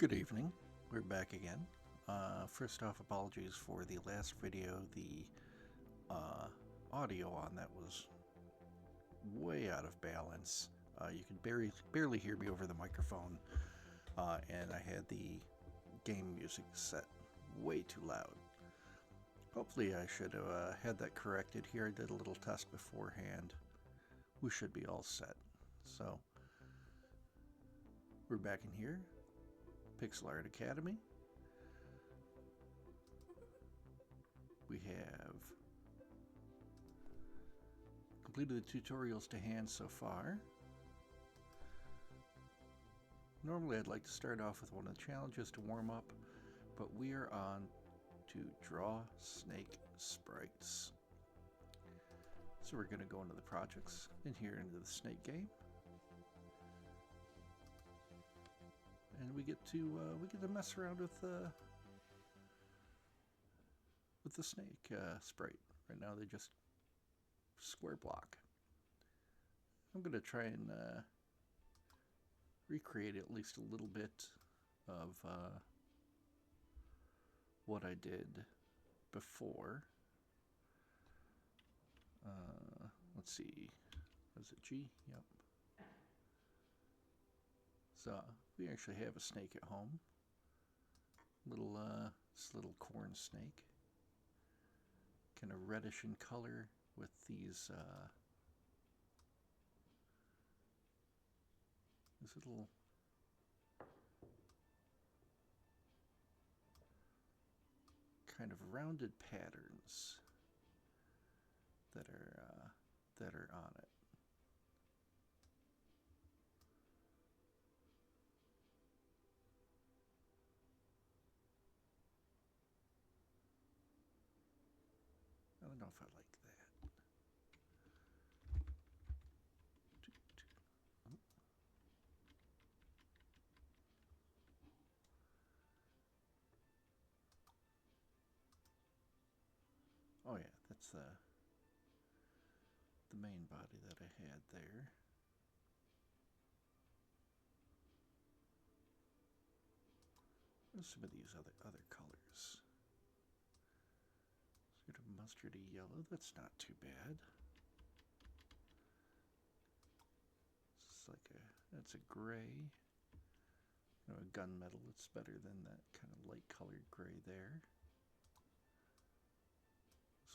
Good evening. We're back again. First off, apologies for the last video. The audio on that was way out of balance. You could barely hear me over the microphone, and I had the game music set way too loud. Hopefully I should have had that corrected here. I did a little test beforehand. We should be all set. So, we're back in here. Pixel Art Academy. We have completed the tutorials to hand so far. Normally I'd like to start off with one of the challenges to warm up, but we are on to draw snake sprites. So we're going to go into the projects in here into the snake game. And we get to mess around with the snake sprite. Right now they just square block. I'm gonna try and recreate at least a little bit of what I did before. Let's see, was it G? Yep. So we actually have a snake at home. This little corn snake. Kind of reddish in color with these little kind of rounded patterns that are on it. I don't know if I like that. Oh yeah, that's the main body that I had there. There's some of these other colors. Sort of mustardy yellow. That's not too bad. It's like that's a gray. You know, a gunmetal. It's better than that kind of light colored gray there.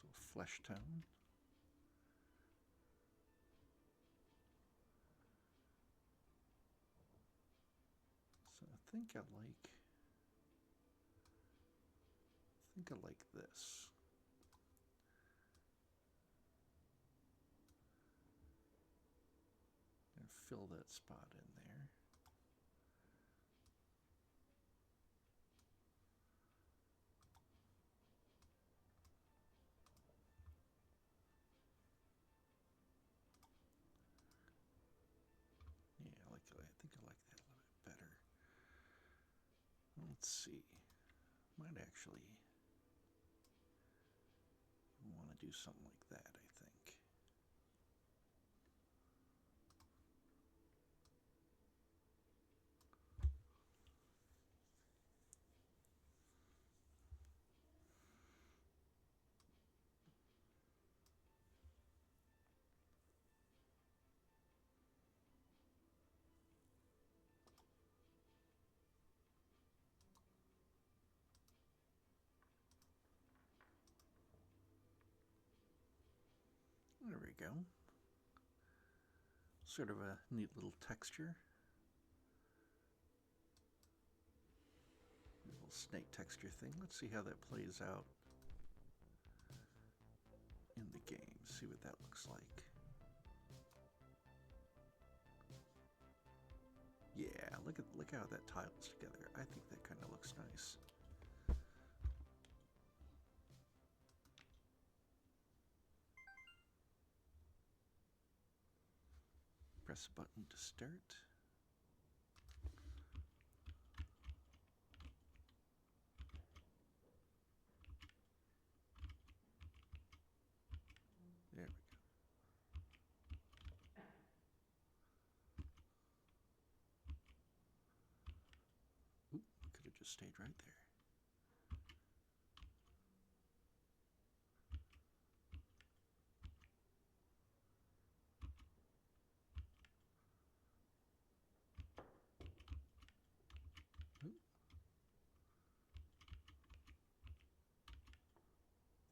So flesh tone. So I think I like this. And fill that spot in there. Yeah, I think I like that a little bit better. Let's see. Might actually want to do something like that, I think. There we go. Sort of a neat little texture. A little snake texture thing. Let's see how that plays out in the game. See what that looks like. Yeah, look how that tiles together. I think that kind of looks nice. Press a button to start. There we go. Oop. just stayed right there. Oop.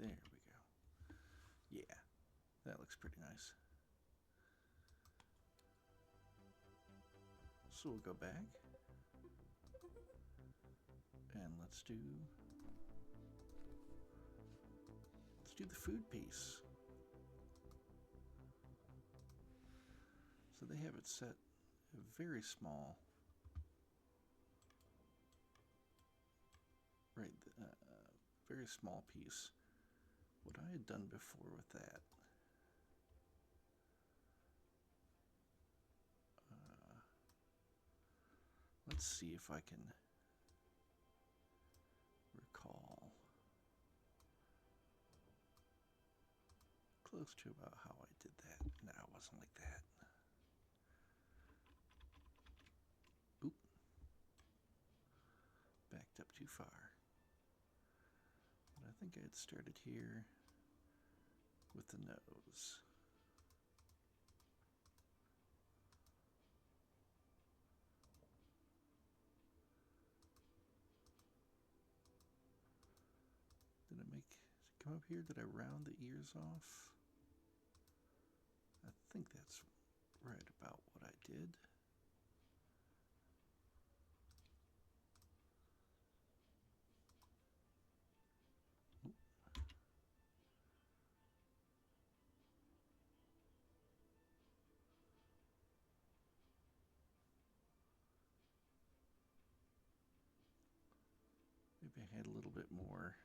There we go. Yeah, that looks pretty nice. So we'll go back and let's do the food piece. So they have it set very small, right? Very small piece. What I had done before with that, let's see if I can recall close to about how I did that. No, it wasn't like that. Oop. Backed up too far. But I think I had started here with the nose. Did it come up here? Did I round the ears off? I think that's right about what I did. Maybe I had a little bit more.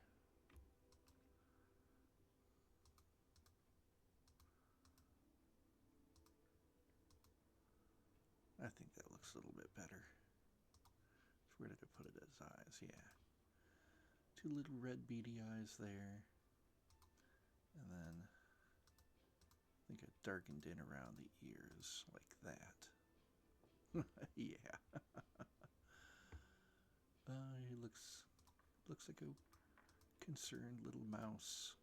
I think that looks a little bit better. So where did I put it as eyes? Yeah. Two little red beady eyes there. And then I think I darkened in around the ears like that. Yeah. He looks like a concerned little mouse.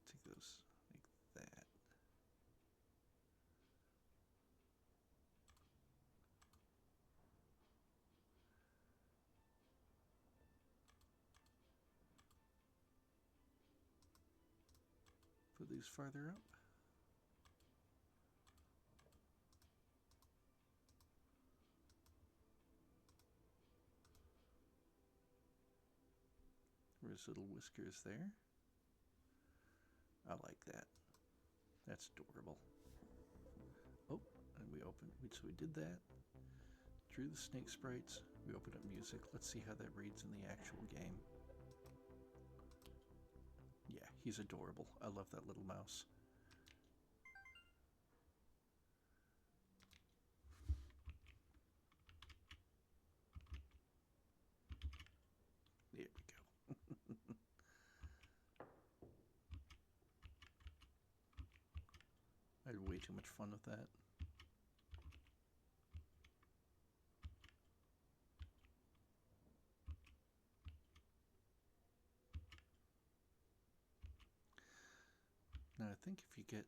Take those like that. Put these farther up. There's little whiskers there. I like that. That's adorable. Oh, and so we did that. Drew the snake sprites. We opened up music. Let's see how that reads in the actual game. Yeah, he's adorable. I love that little mouse. There we go. I had way too much fun with that. Now I think if you get,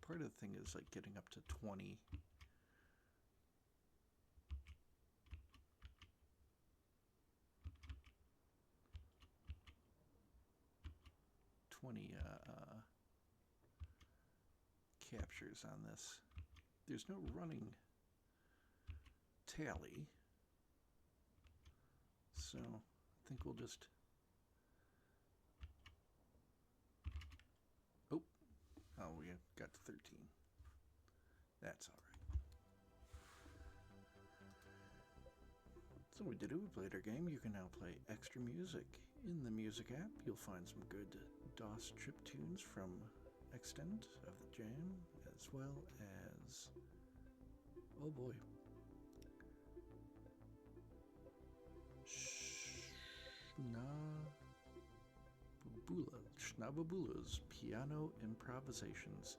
part of the thing is like getting up to 20. Captures on this. There's no running tally, so I think we'll just, oh, we got to 13. That's all right. So we did it. We played our game. You can now play extra music in the music app. You'll find some good DOS chip tunes from Extent of the Jam, as well as, oh boy, Schnababula's Piano Improvisations.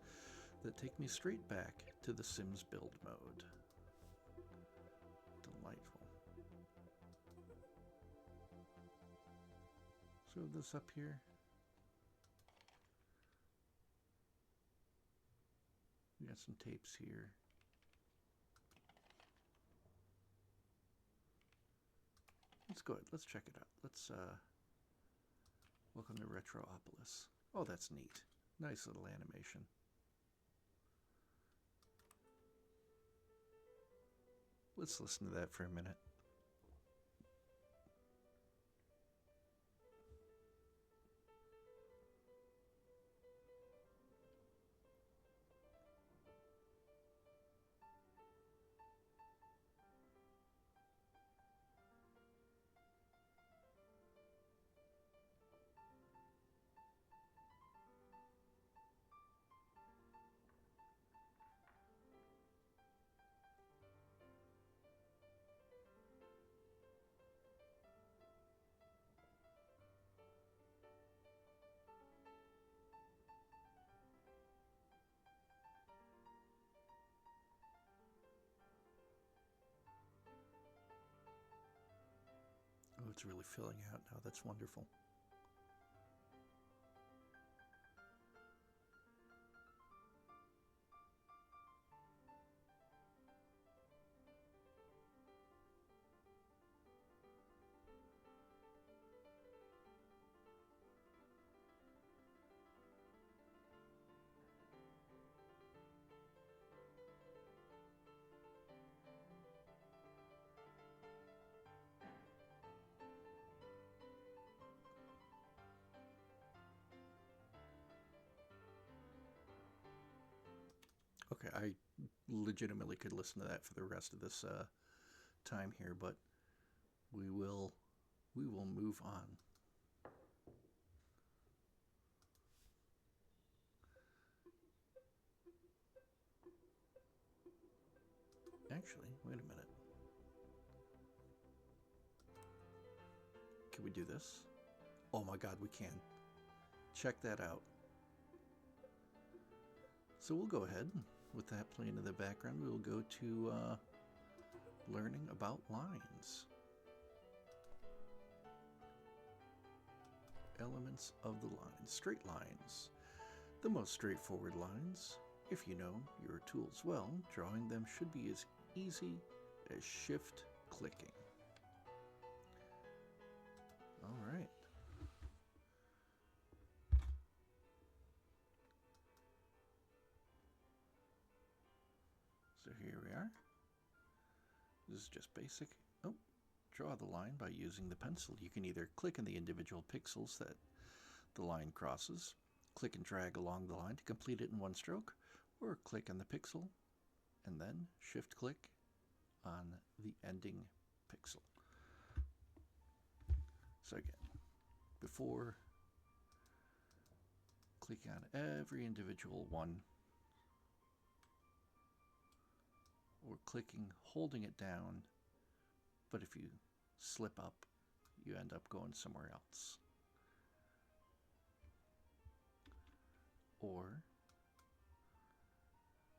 that take me straight back to the Sims build mode. Delightful. So this up here. We got some tapes here. Let's go ahead. Let's check it out. Let's welcome to Retroopolis. Oh, that's neat. Nice little animation. Let's listen to that for a minute. Oh, it's really filling out now. That's wonderful. Okay, I legitimately could listen to that for the rest of this time here, but we will move on. Actually, wait a minute. Can we do this? Oh my God, we can. Check that out. So we'll go ahead with that playing in the background. We'll go to learning about lines. Elements of the line. Straight lines. The most straightforward lines. If you know your tools well, drawing them should be as easy as shift clicking. All right. So here we are. This is just basic. Oh, draw the line by using the pencil. You can either click on the individual pixels that the line crosses, click and drag along the line to complete it in one stroke, or click on the pixel and then shift click on the ending pixel. So again, before clicking on every individual one, or clicking, holding it down, but if you slip up, you end up going somewhere else. Or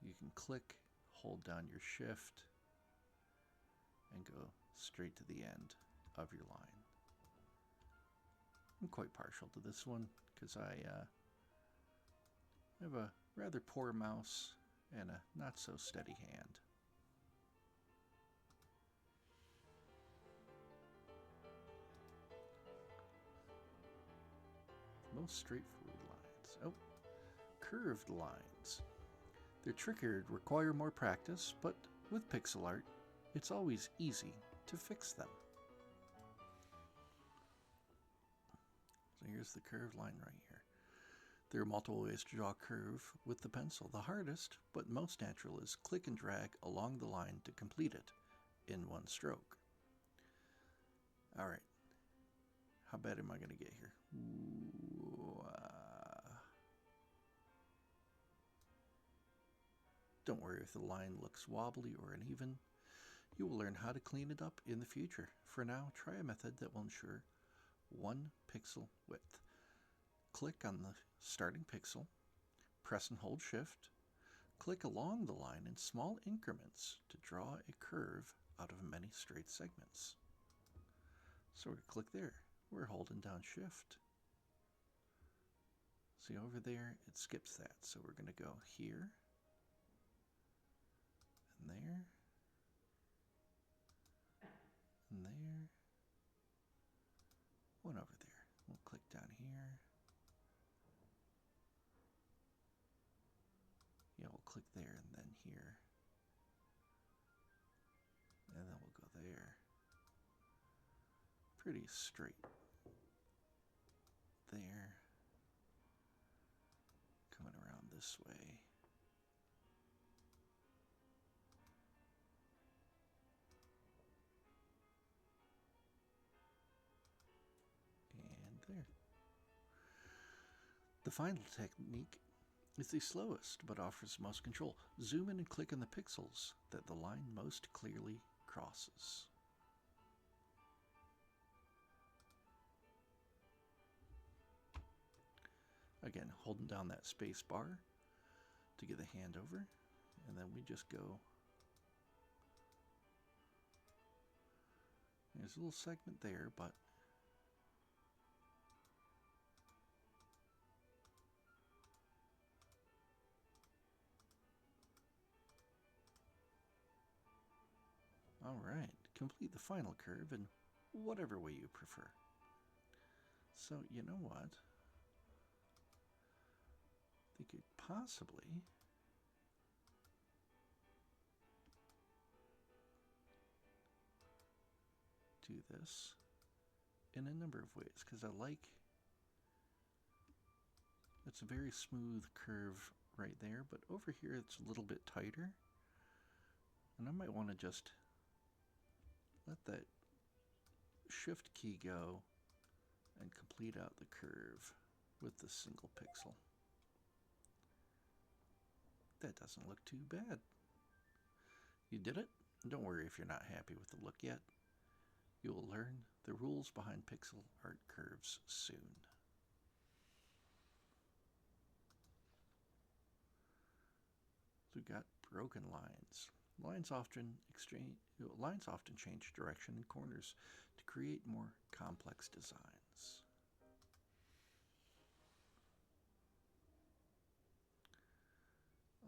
you can click, hold down your shift, and go straight to the end of your line. I'm quite partial to this one because I have a rather poor mouse and a not so steady hand. Most straightforward lines. Oh, curved lines. They're trickier, require more practice, but with pixel art, it's always easy to fix them. So here's the curved line right here. There are multiple ways to draw a curve with the pencil. The hardest, but most natural, is click and drag along the line to complete it in one stroke. All right. How bad am I going to get here? Don't worry if the line looks wobbly or uneven. You will learn how to clean it up in the future. For now, try a method that will ensure 1 pixel width. Click on the starting pixel, press and hold shift, Click along the line in small increments to draw a curve out of many straight segments. So we click there. We're holding down Shift. See over there, it skips that. So we're going to go here and there and there. One over there. We'll click down here. Yeah, we'll click there and then here. And then we'll go there. Pretty straight. There. Coming around this way. And there. The final technique is the slowest, but offers most control. Zoom in and click on the pixels that the line most clearly crosses. Again, holding down that space bar to get the hand over, and then we just go. There's a little segment there, but alright, complete the final curve in whatever way you prefer. So, you know what? I think it possibly do this in a number of ways, because I like it's a very smooth curve right there, but over here it's a little bit tighter, and I might want to just let that Shift key go and complete out the curve with the single pixel. That doesn't look too bad. You did it? Don't worry if you're not happy with the look yet. You will learn the rules behind pixel art curves soon. So we've got broken lines. Lines often change direction in corners to create more complex designs.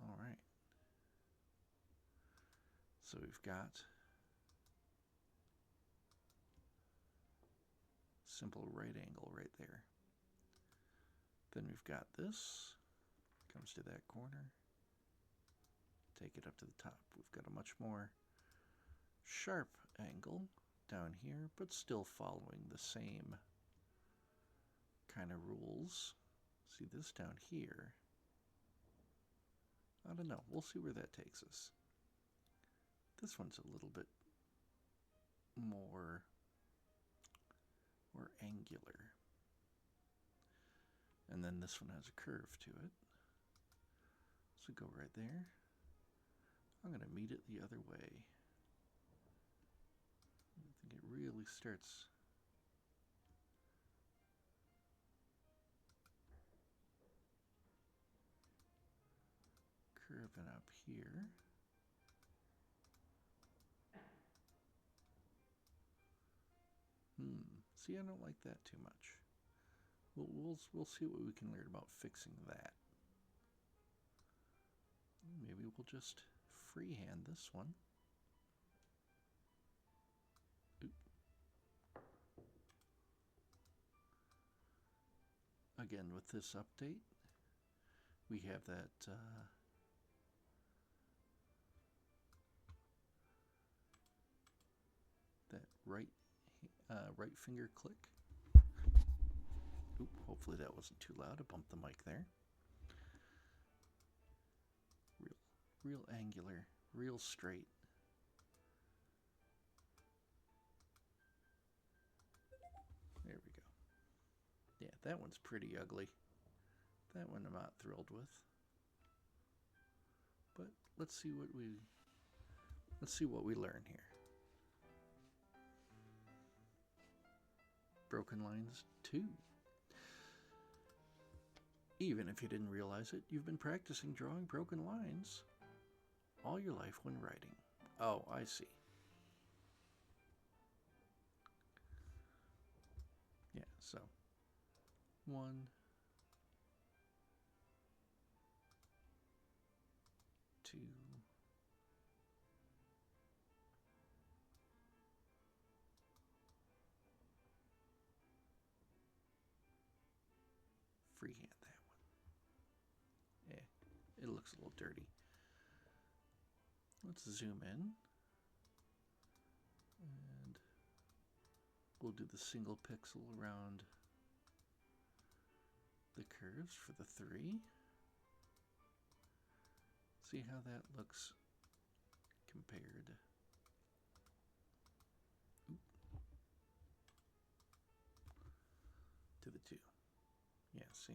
All right. So we've got simple right angle right there. Then we've got this, comes to that corner, take it up to the top. We've got a much more sharp angle down here, but still following the same kind of rules. See this down here? I don't know. We'll see where that takes us. This one's a little bit more angular. And then this one has a curve to it. So go right there. I'm going to meet it the other way. I think it really starts curving up here. See, I don't like that too much. We'll see what we can learn about fixing that. Maybe we'll just freehand this one. Oop. Again, with this update, we have that right finger click. Oop, hopefully that wasn't too loud. I bumped the mic there. Real angular, real straight. There we go. Yeah, that one's pretty ugly. That one I'm not thrilled with. But let's see what we learn here. Broken lines 2. Even if you didn't realize it, you've been practicing drawing broken lines all your life when writing. Oh, I see. Yeah, so 1, 2, freehand that one. Yeah, it looks a little dirty. Let's zoom in. And we'll do the single pixel around the curves for the 3. See how that looks compared. To the 2. Yeah, see.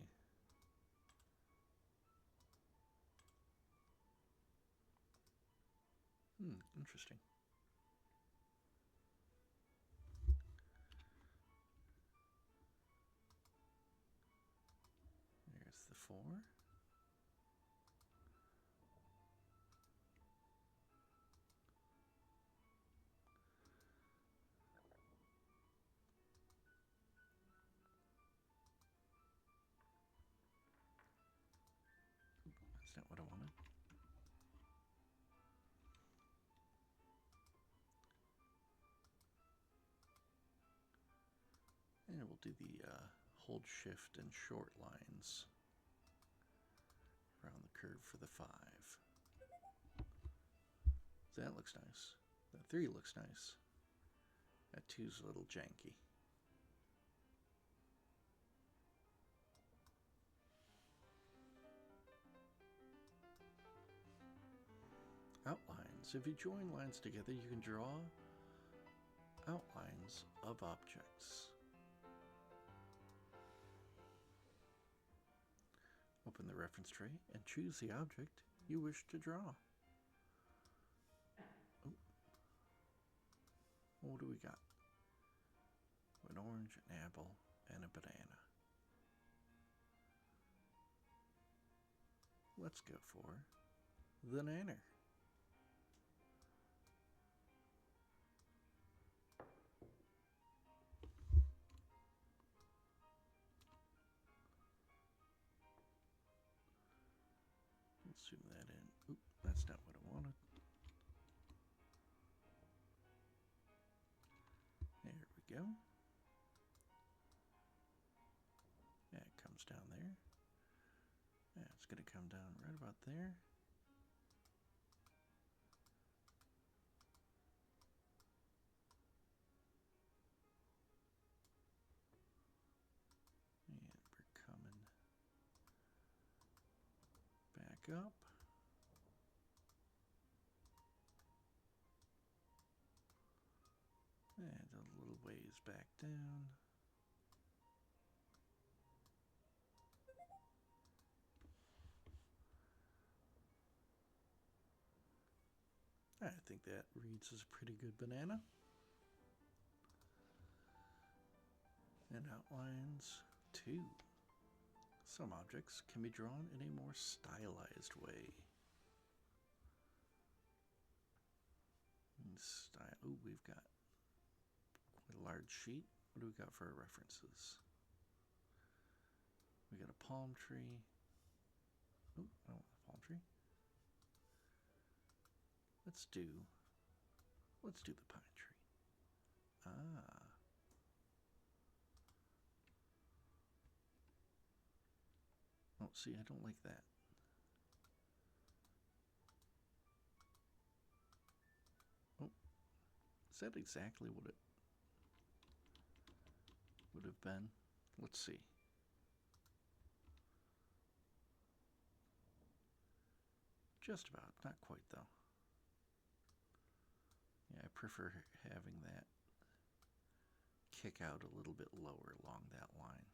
Interesting. There's the 4. That's not what I wanted. And we'll do the hold shift and short lines around the curve for the 5. That looks nice. That 3 looks nice. That 2's a little janky. Outlines. If you join lines together, you can draw outlines of objects. Open the reference tray and choose the object you wish to draw. Oh. What do we got? An orange, an apple, and a banana. Let's go for the nanner. Let's zoom that in. Oop, that's not what I wanted. There we go. Yeah, it comes down there. Yeah, it's going to come down right about there. And we're coming back up. And a little ways back down. I think that reads as a pretty good banana. And outlines 2. Some objects can be drawn in a more stylized way. Ooh, we've got quite a large sheet. What do we got for our references? We got a palm tree. Oh, I don't want the palm tree. Let's do the pine tree. Ah. Oh, see, I don't like that. Oh, is that exactly what it would have been? Let's see. Just about, not quite though. Yeah, I prefer having that kick out a little bit lower along that line.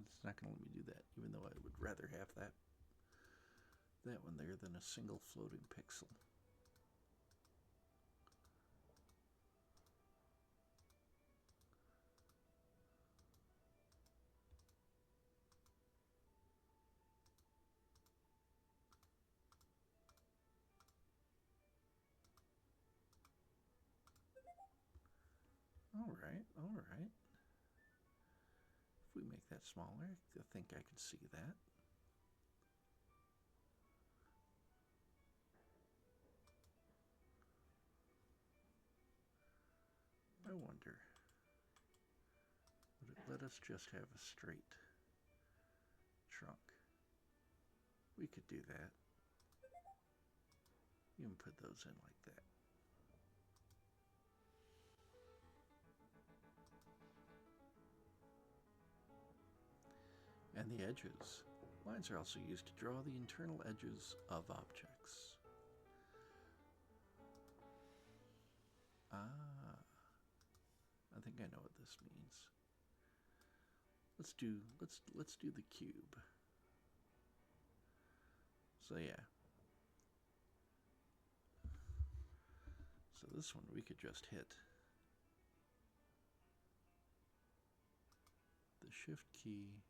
it's not going to let me do that, even though I would rather have that one there than a single floating pixel. All right, all right. If we make that smaller, I think I can see that. I wonder, would it let us just have a straight trunk? We could do that. You can put those in like that. And the edges. Lines are also used to draw the internal edges of objects. Ah, I think I know what this means. Let's do the cube. So yeah. So this one we could just hit the shift key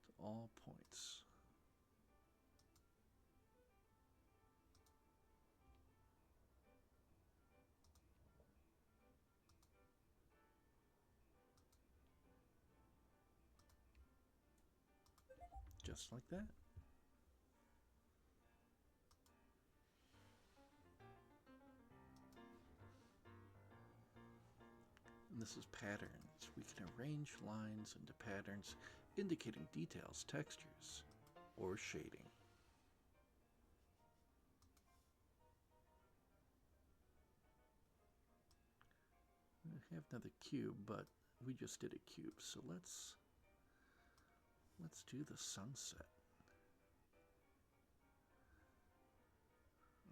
to all points. Just like that. And this is patterns. We can arrange lines into patterns indicating details, textures, or shading. We have another cube, but we just did a cube, so let's do the sunset.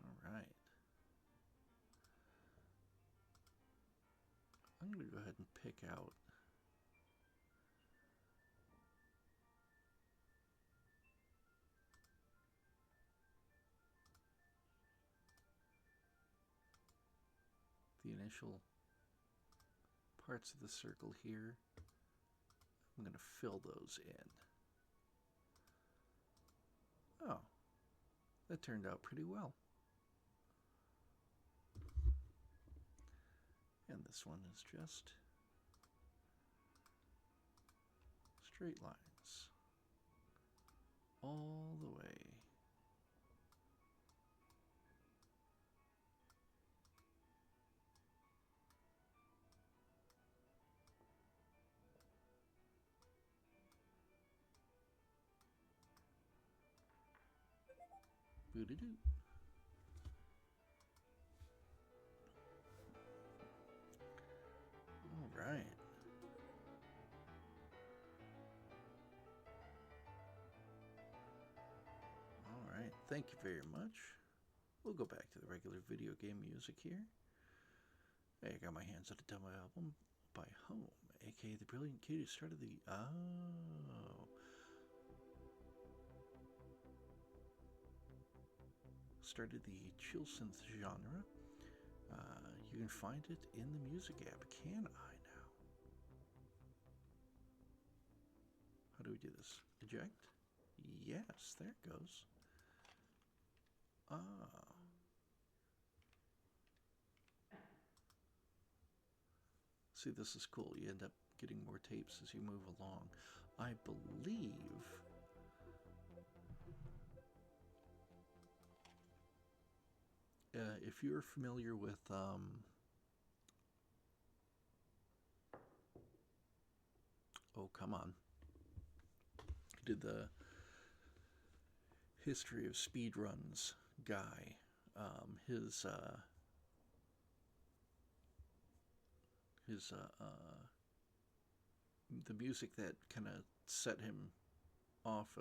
All right. I'm going to go ahead and pick out the initial parts of the circle here. I'm going to fill those in. Oh, that turned out pretty well. And this one is just straight lines all the way. Boo-doo-doo. All right. All right. Thank you very much. We'll go back to the regular video game music here. I got my hands on a demo album by Home, aka the brilliant kid who started the chill synth genre. You can find it in the music app. Can I now? How do we do this? Eject? Yes, there it goes. See, this is cool. You end up getting more tapes as you move along. I believe if you're familiar with oh, come on. Did the history of speedruns guy. The music that kind of set him off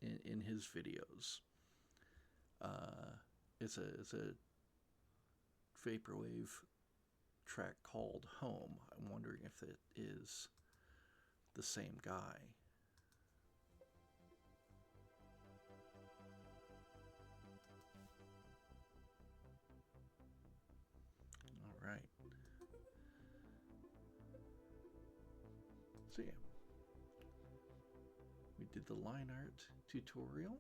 in his videos. It's a vaporwave track called Home. I'm wondering if it is the same guy. All right. So yeah, we did the line art tutorial.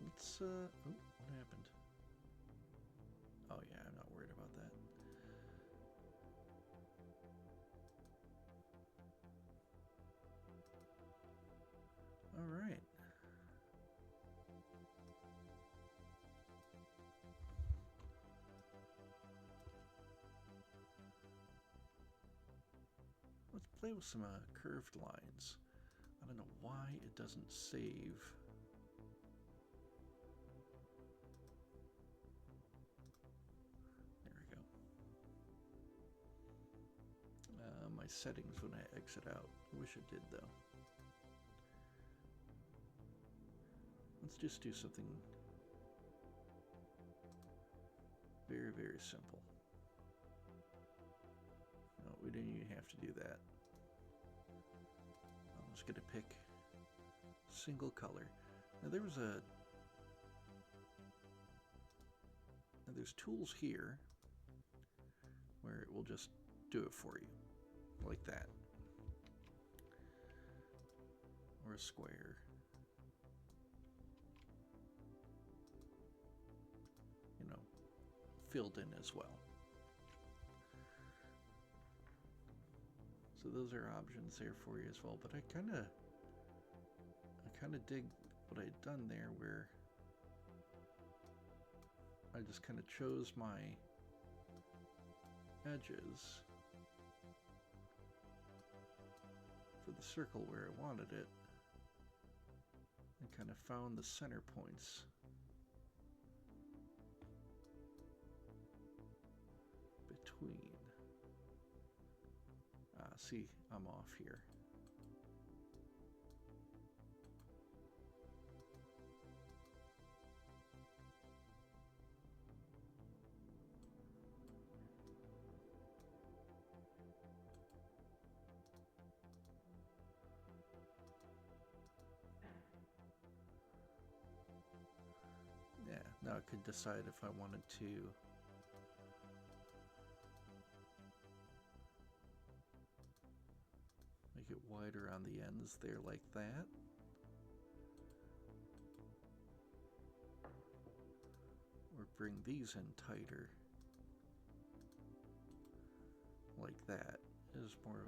Let's, oh, what happened? Oh yeah, I'm not worried about that. All right. Let's play with some curved lines. I don't know why it doesn't save. There we go. My settings when I exit out. I wish it did though. Let's just do something very, very simple. No, we didn't even have to do that. I'm just going to pick single color. Now there's tools here where it will just do it for you, like that. Or a square. You know, filled in as well. So those are options there for you as well, but I kind of dig what I'd done there, where I just kind of chose my edges for the circle where I wanted it, and kind of found the center points. Between. See, I'm off here. Yeah, now I could decide if I wanted to make it wider on the ends there like that. Or bring these in tighter like that. Is more,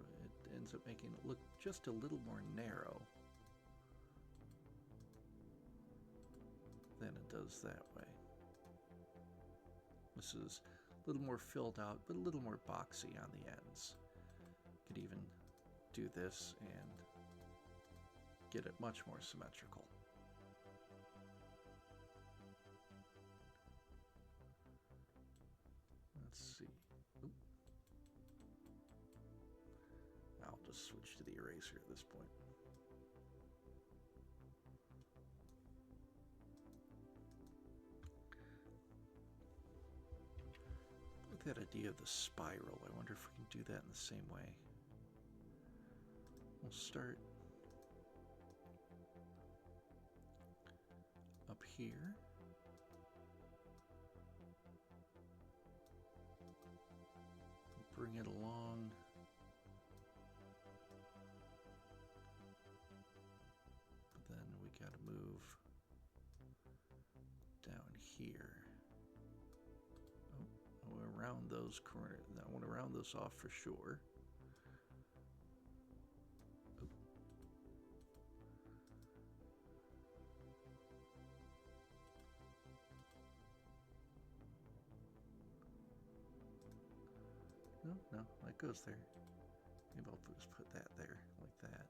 it ends up making it look just a little more narrow than it does that way. This is a little more filled out, but a little more boxy on the ends. Could even do this and get it much more symmetrical. Let's see. Oop. I'll just switch to the eraser at this point. I like that idea of the spiral. I wonder if we can do that in the same way. We'll start up here. Bring it along. But then we got to move down here. Oh, around those corners. I want to round those off for sure. No, that goes there. Maybe I'll just put that there, like that.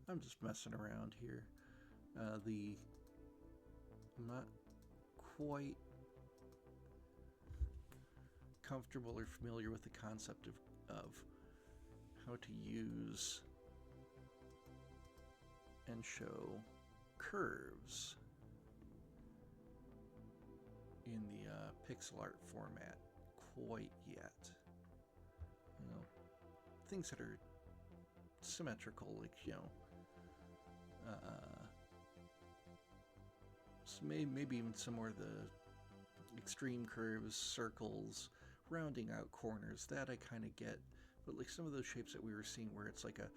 I'm just messing around here. I'm not quite comfortable or familiar with the concept of how to use and show curves in the pixel art format quite yet. You know, things that are symmetrical, like, you know, so maybe even some more of the extreme curves, circles, rounding out corners, that I kind of get. But like some of those shapes that we were seeing where it's like a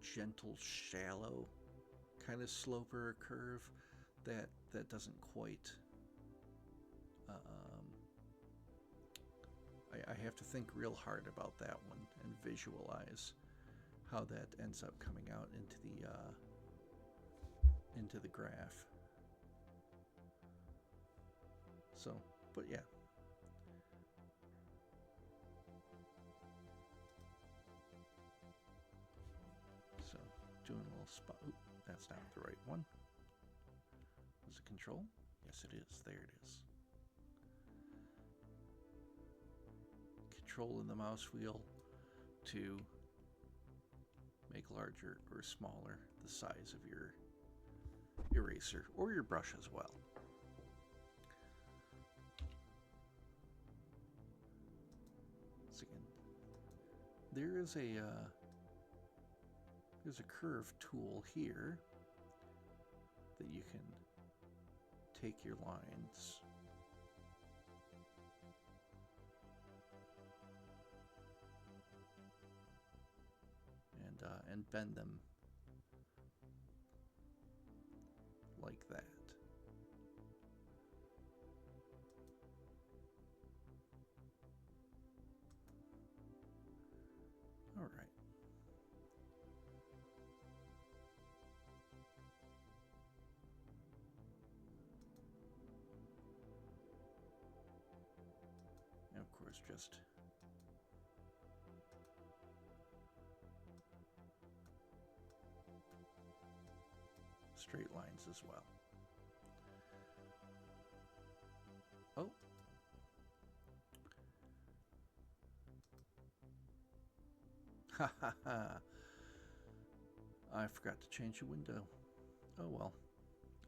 gentle, shallow kind of slope or curve, that doesn't quite. I have to think real hard about that one and visualize how that ends up coming out into the graph. So, but yeah. So, doing a little spot. Oop, that's not the right one. Was it control? Yes, it is. There it is. Controlling the mouse wheel to make larger or smaller the size of your eraser or your brush as well. So again, there's a curve tool here that you can take your lines and bend them like that. All right. And of course, just straight lines as well. Oh. Ha ha ha. I forgot to change the window. Oh well.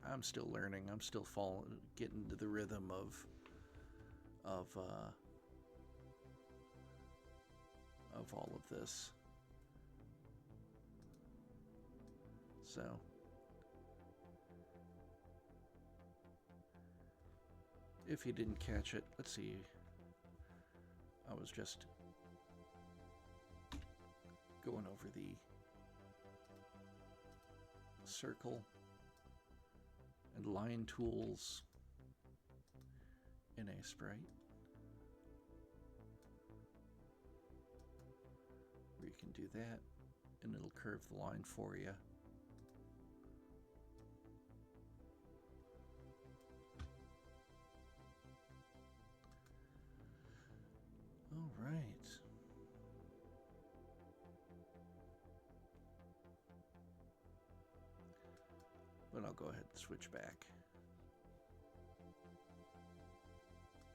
I'm still learning. I'm still getting into the rhythm of all of this. So if you didn't catch it, let's see. I was just going over the circle and line tools in a sprite, where you can do that and it'll curve the line for you. All right. But I'll go ahead and switch back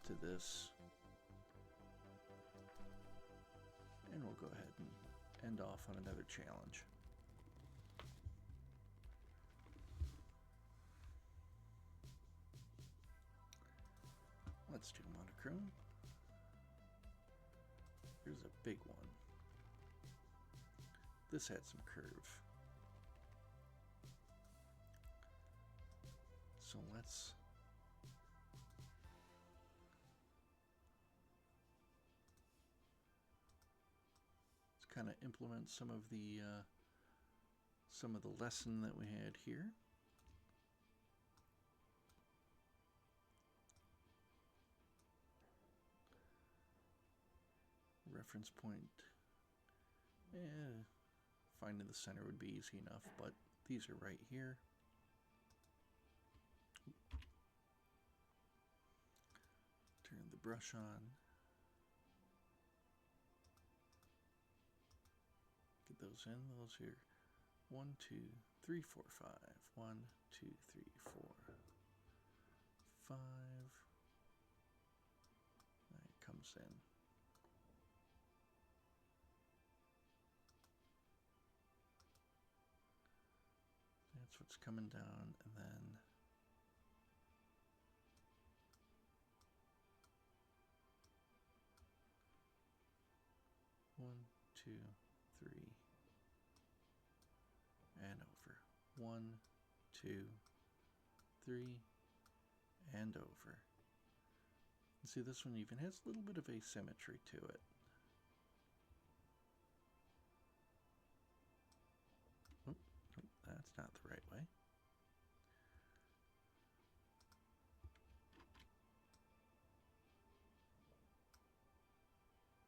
to this. And we'll go ahead and end off on another challenge. Let's do monochrome. Here's a big one. This had some curve. So let's kind of implement some of the lesson that we had here. Reference point. Finding the center would be easy enough, but these are right here. Turn the brush on. Get those in. Those here. 1, 2, 3, 4, 5. 1, 2, 3, 4, 5. That comes goes in. That's what's coming down, and then one, two, three, and over. 1, 2, 3, and over. And see, this one even has a little bit of asymmetry to it. Oh, that's not the right way.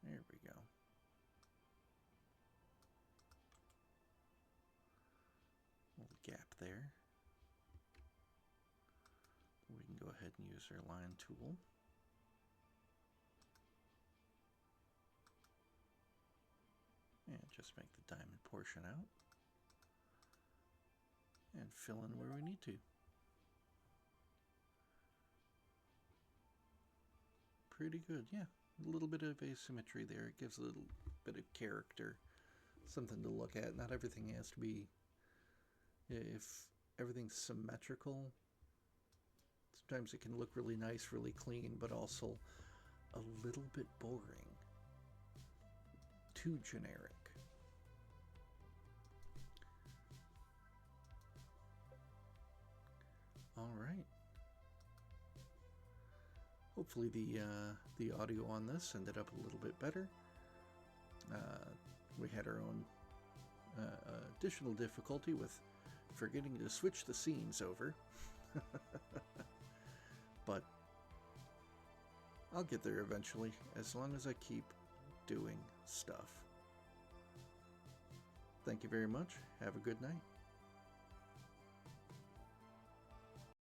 There we go. Little gap there. We can go ahead and use our line tool. And just make the diamond portion out. And fill in where we need to. Pretty good, yeah. A little bit of asymmetry there. It gives a little bit of character. Something to look at. Not everything has to be... If everything's symmetrical, sometimes it can look really nice, really clean, but also a little bit boring. Too generic. All right. Hopefully the audio on this ended up a little bit better. We had our own additional difficulty with forgetting to switch the scenes over. But I'll get there eventually, as long as I keep doing stuff. Thank you very much. Have a good night.